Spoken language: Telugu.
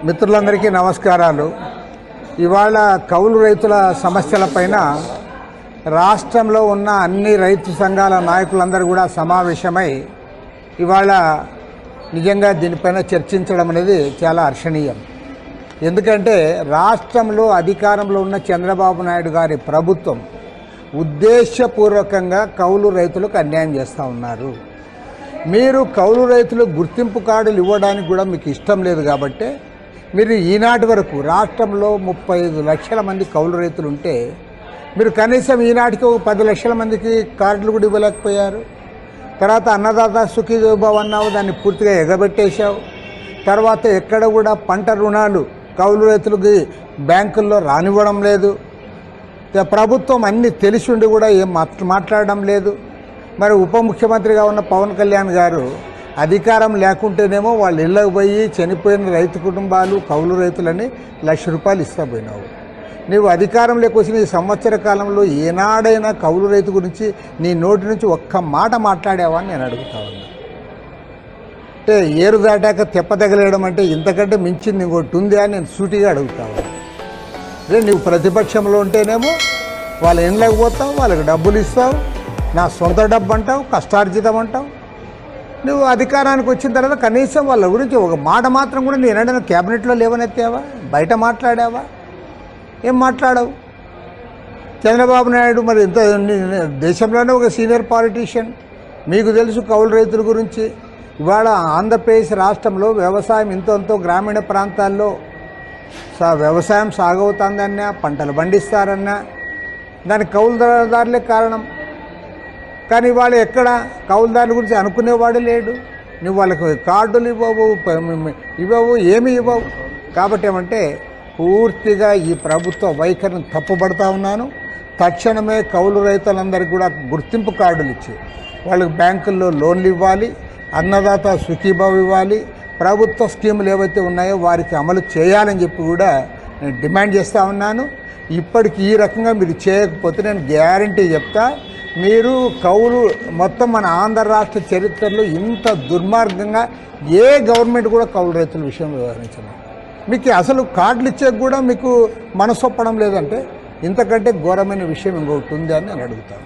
మిత్రులందరికీ నమస్కారాలు. ఇవాళ కౌలు రైతుల సమస్యలపైన రాష్ట్రంలో ఉన్న అన్ని రైతు సంఘాల నాయకులందరూ కూడా సమావేశమై ఇవాళ నిజంగా దీనిపైన చర్చించడం అనేది చాలా హర్షణీయం. ఎందుకంటే రాష్ట్రంలో అధికారంలో ఉన్న చంద్రబాబు నాయుడు గారి ప్రభుత్వం ఉద్దేశపూర్వకంగా కౌలు రైతులకు అన్యాయం చేస్తూ ఉన్నారు. మీరు కౌలు రైతులు గుర్తింపు కార్డులు ఇవ్వడానికి కూడా మీకు ఇష్టం లేదు కాబట్టి మీరు ఈనాటి వరకు రాష్ట్రంలో 35 లక్షల మంది కౌలు రైతులు ఉంటే మీరు కనీసం ఈనాటికి 10 లక్షల మందికి కార్డులు కూడా ఇవ్వలేకపోయారు. తర్వాత అన్నదాత సుఖీభవ అన్నావు, దాన్ని పూర్తిగా ఎగబెట్టేశావు. తర్వాత ఎక్కడ కూడా పంట రుణాలు కౌలు రైతులకి బ్యాంకుల్లో రానివ్వడం లేదు. ప్రభుత్వం అన్నీ తెలిసి ఉండి కూడా ఏం మాట్లాడడం లేదు. మరి ఉప ముఖ్యమంత్రిగా ఉన్న పవన్ కళ్యాణ్ గారు అధికారం లేకుంటేనేమో వాళ్ళ ఇళ్ళకు పోయి చనిపోయిన రైతు కుటుంబాలు కౌలు రైతులని ₹1,00,000 ఇస్తా పోయినావు. నీవు అధికారంలోకి వచ్చిన ఈ సంవత్సర కాలంలో ఏనాడైనా కౌలు రైతు గురించి నీ నోటి నుంచి ఒక్క మాట మాట్లాడావా అని నేను అడుగుతా ఉన్నా. అంటే ఏరు దాటాక తెప్పతగలేయడం అంటే ఇంతకంటే మించింది ఇంకోటి ఉంది అని నేను సూటిగా అడుగుతా ఉన్నా. అదే నువ్వు ప్రతిపక్షంలో ఉంటేనేమో వాళ్ళ ఇండ్లకు పోతావు, వాళ్ళకి డబ్బులు ఇస్తావు, నా సొంత డబ్బు అంటావు, కష్టార్జితం అంటావు. నువ్వు అధికారానికి వచ్చిన తర్వాత కనీసం వాళ్ళ గురించి ఒక మాట మాత్రం కూడా నేనైనా క్యాబినెట్లో లేవనెత్తావా? బయట మాట్లాడావా? ఏం మాట్లాడవు? చంద్రబాబు నాయుడు మరి ఇంత దేశంలోనే ఒక సీనియర్ పాలిటీషియన్, మీకు తెలుసు కౌలు రైతుల గురించి. ఇవాళ ఆంధ్రప్రదేశ్ రాష్ట్రంలో వ్యవసాయం ఇంతో గ్రామీణ ప్రాంతాల్లో వ్యవసాయం సాగవుతుందన్నా, పంటలు పండిస్తారన్నా దానికి కౌలుదారులే కారణం. కానీ వాళ్ళు ఎక్కడ కౌలుదారుల గురించి అనుకునేవాడు లేడు. నువ్వు వాళ్ళకి కార్డులు ఇవ్వవు, ఏమీ ఇవ్వవు. కాబట్టి ఏమంటే పూర్తిగా ఈ ప్రభుత్వ వైఖరిని తప్పుపడతా ఉన్నాను. తక్షణమే కౌలు రైతులందరికీ కూడా గుర్తింపు కార్డులు ఇచ్చి వాళ్ళకి బ్యాంకుల్లో లోన్లు ఇవ్వాలి, అన్నదాత సుఖీభావ ఇవ్వాలి, ప్రభుత్వ స్కీములు ఏవైతే ఉన్నాయో వారికి అమలు చేయాలని చెప్పి కూడా నేను డిమాండ్ చేస్తూ ఉన్నాను. ఇప్పటికి ఈ రకంగా మీరు చేయకపోతే నేను గ్యారంటీ చెప్తా, మీరు కౌలు మొత్తం మన ఆంధ్ర రాష్ట్ర చరిత్రలో ఇంత దుర్మార్గంగా ఏ గవర్నమెంట్ కూడా కౌలు రైతుల విషయంలో వ్యవహరించలేదు. మీకు అసలు కార్డులు ఇచ్చే కూడా మీకు మనసొప్పడం లేదంటే ఇంతకంటే ఘోరమైన విషయం ఇంకొకటి ఉంది అని నేను అడుగుతాను.